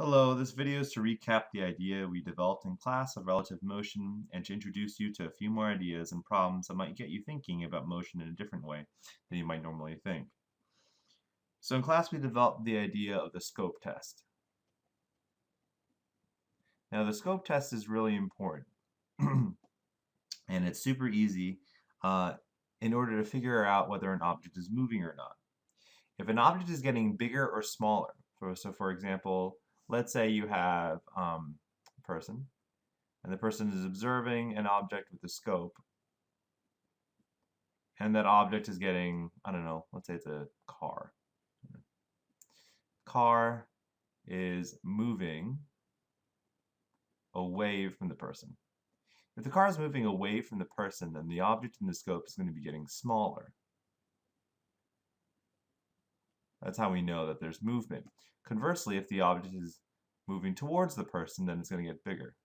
Hello, this video is to recap the idea we developed in class of relative motion and to introduce you to a few more ideas and problems that might get you thinking about motion in a different way than you might normally think. So in class we developed the idea of the scope test. Now the scope test is really important and it's super easy in order to figure out whether an object is moving or not. If an object is getting bigger or smaller, so for example, let's say you have a person and the person is observing an object with a scope, and that object is getting, I don't know, let's say it's a car. Car is moving away from the person. If the car is moving away from the person, then the object in the scope is going to be getting smaller. That's how we know that there's movement. Conversely, if the object is moving towards the person, then it's going to get bigger.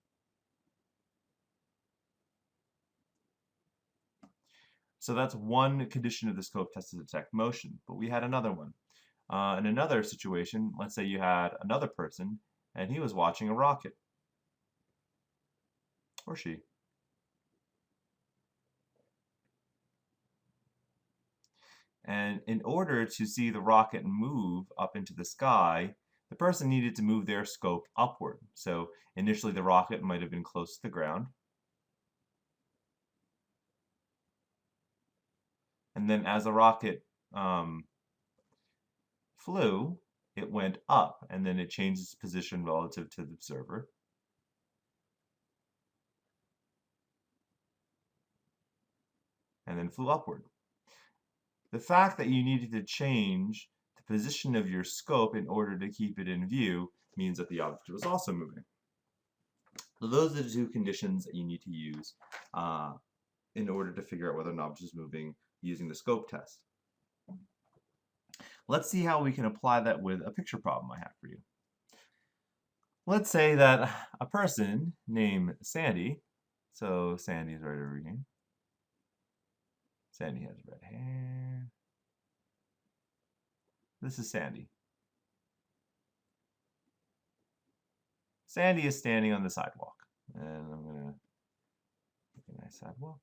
So that's one condition of the scope test to detect motion, but we had another one. In another situation, let's say you had another person and he was watching a rocket. Or she. And in order to see the rocket move up into the sky, the person needed to move their scope upward. So initially the rocket might have been close to the ground. And then as the rocket flew, it went up, and then it changed its position relative to the observer. And then flew upward. The fact that you needed to change the position of your scope in order to keep it in view means that the object was also moving. So those are the two conditions that you need to use in order to figure out whether an object is moving using the scope test. Let's see how we can apply that with a picture problem I have for you. Let's say that a person named Sandy, so Sandy's right over here. Sandy has red hair. This is Sandy. Sandy is standing on the sidewalk. And I'm going to make a nice sidewalk.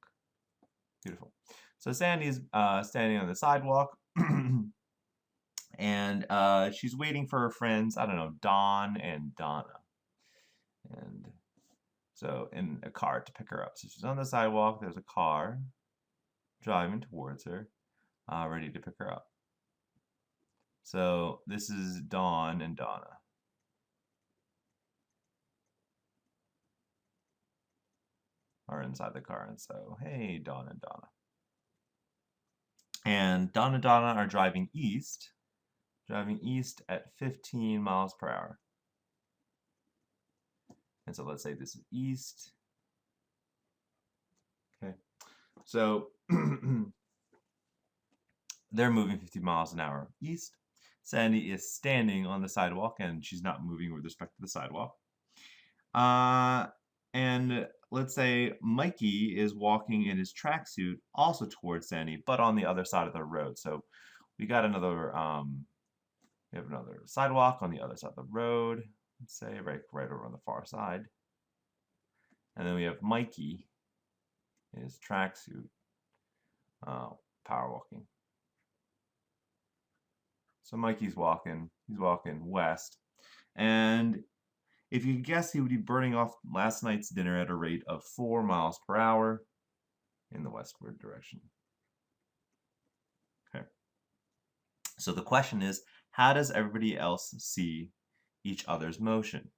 Beautiful. So Sandy's standing on the sidewalk. And she's waiting for her friends, I don't know, Don and Donna. And so in a car to pick her up. So she's on the sidewalk. There's a car driving towards her, ready to pick her up. So this is Don and Donna. Are inside the car, and so, hey, Don and Donna. And Don and Donna are driving east at 15 miles per hour. And so let's say this is east. Okay. So they're moving 50 miles an hour east. Sandy is standing on the sidewalk, and she's not moving with respect to the sidewalk. And let's say Mikey is walking in his tracksuit also towards Sandy, but on the other side of the road. So we got another, we have another sidewalk on the other side of the road. Let's say right over on the far side. And then we have Mikey in his tracksuit, power walking. So Mikey's walking, he's walking west. And if you could guess, he would be burning off last night's dinner at a rate of 4 miles per hour in the westward direction. Okay. So the question is, how does everybody else see each other's motion?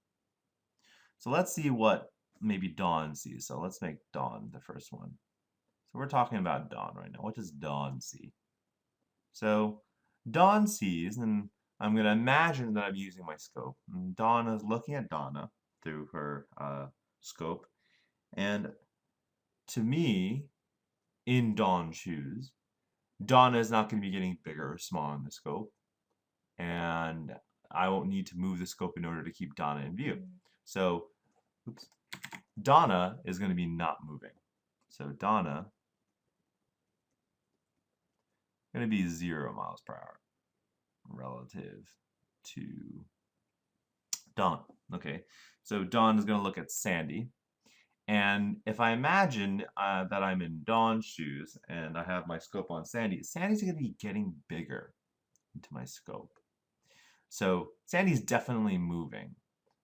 So let's see what maybe Dawn sees. So let's make Dawn the first one. So we're talking about Dawn right now. What does Dawn see? So Dawn sees, and I'm going to imagine that I'm using my scope. And Donna's looking at Donna through her scope. And to me, in Dawn's shoes, Donna is not going to be getting bigger or smaller in the scope. And I won't need to move the scope in order to keep Donna in view. So, oops, Donna is going to be not moving. So Donna is going to be 0 miles per hour relative to Dawn. Okay, so Dawn is going to look at Sandy. And if I imagine that I'm in Dawn's shoes and I have my scope on Sandy, Sandy's going to be getting bigger into my scope. So Sandy's definitely moving.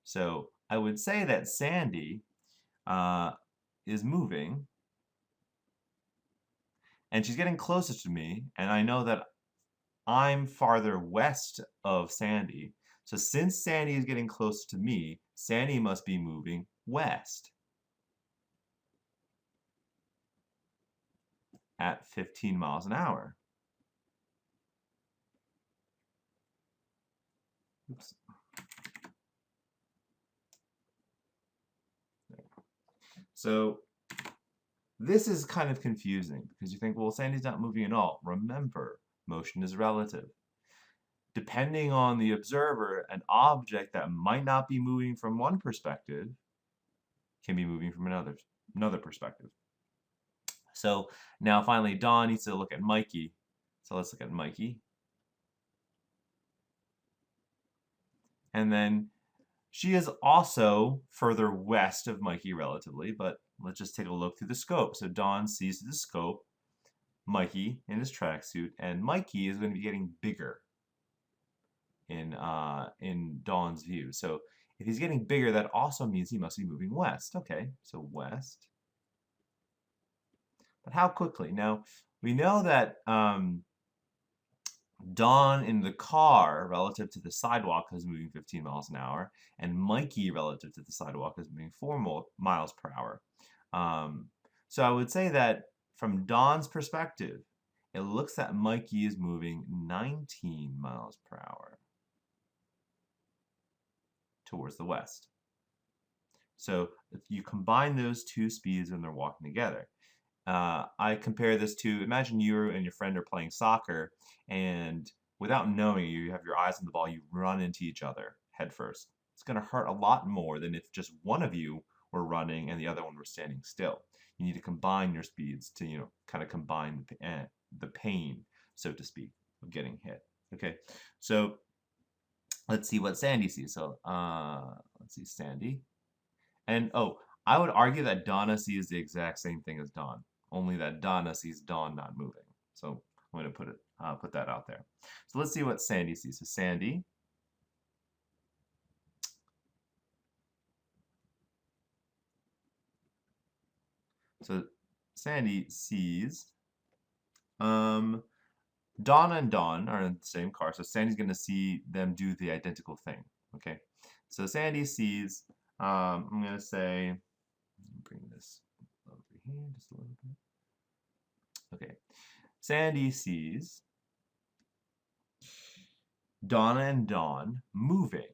So I would say that Sandy is moving and she's getting closer to me, and I know that I'm farther west of Sandy. So since Sandy is getting closer to me, Sandy must be moving west at 15 miles an hour. Oops. So this is kind of confusing because you think, well, Sandy's not moving at all. Remember, motion is relative. Depending on the observer, an object that might not be moving from one perspective can be moving from another perspective. So now finally, Dawn needs to look at Mikey. So let's look at Mikey. And then she is also further west of Mikey relatively, but let's just take a look through the scope. So Dawn sees through the scope Mikey in his tracksuit, and Mikey is going to be getting bigger in Dawn's view. So if he's getting bigger, that also means he must be moving west. Okay, so west. But how quickly? Now, we know that Dawn in the car relative to the sidewalk is moving 15 miles an hour, and Mikey relative to the sidewalk is moving 4 miles per hour. So I would say that from Dawn's perspective, it looks that Mikey is moving 19 miles per hour towards the west. So if you combine those two speeds when they're walking together, I compare this to, imagine you and your friend are playing soccer, and without knowing, you have your eyes on the ball, you run into each other head first. It's going to hurt a lot more than if just one of you were running and the other one were standing still. You need to combine your speeds to, kind of combine the pain, so to speak, of getting hit. Okay, so let's see what Sandy sees. So let's see Sandy. And I would argue that Donna sees the exact same thing as Dawn, only that Donna sees Dawn not moving. So I'm going to put that out there. So let's see what Sandy sees. So Sandy. So Sandy sees Donna and Dawn are in the same car. So Sandy's going to see them do the identical thing. Okay. So Sandy sees, I'm going to say, bring this over here just a little bit. Okay. Sandy sees Donna and Dawn moving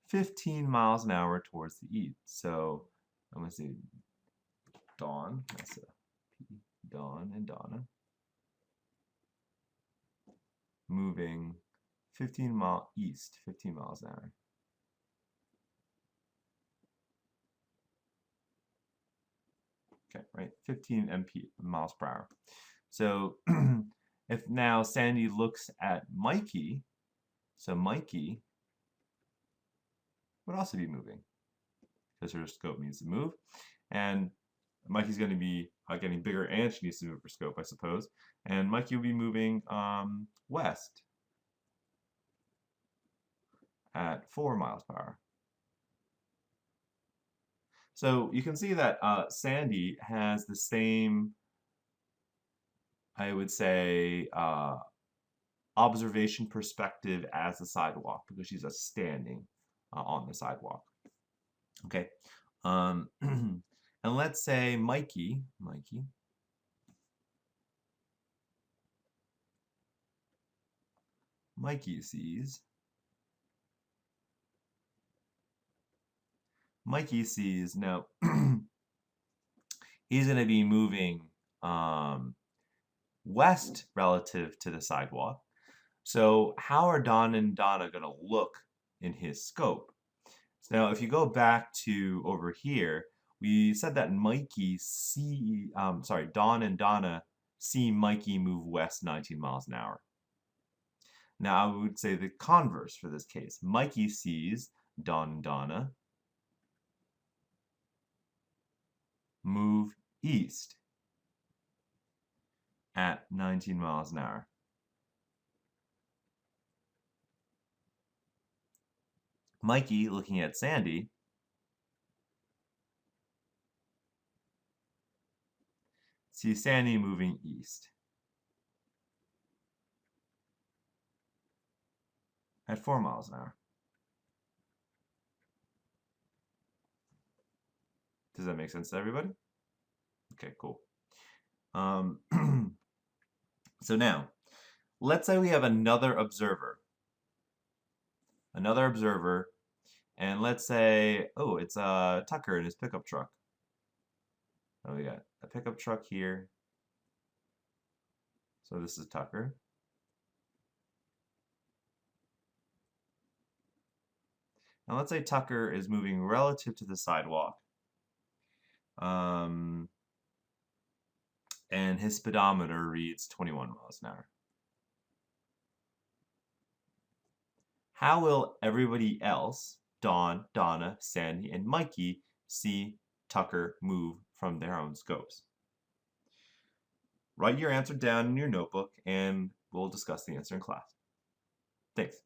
15 miles an hour towards the east. So I'm going to say Dawn, that's a P, Dawn and Donna, moving 15 miles an hour. Okay, right, 15 miles per hour. So if now Sandy looks at Mikey, so Mikey would also be moving because her scope needs to move, and Mikey's going to be getting bigger, and she needs to move her scope, I suppose. And Mikey will be moving west at 4 miles per hour. So you can see that Sandy has the same, I would say, observation perspective as the sidewalk because she's standing on the sidewalk. Okay. And let's say Mikey sees now he's going to be moving west relative to the sidewalk. So how are Dawn and Donna going to look in his scope? So now if you go back to over here, we said that Dawn and Donna see Mikey move west 19 miles an hour. Now I would say the converse for this case. Mikey sees Don and Donna move east at 19 miles an hour. Mikey, looking at Sandy, sees Sandy moving east at 4 miles an hour. Does that make sense to everybody? Okay, cool. So now, let's say we have another observer. And let's say, oh, it's Tucker in his pickup truck. Oh, we got a pickup truck here. So this is Tucker. Now let's say Tucker is moving relative to the sidewalk. And his speedometer reads 21 miles an hour. How will everybody else, Don, Donna, Sandy, and Mikey, see Tucker move from their own scopes? Write your answer down in your notebook and we'll discuss the answer in class. Thanks.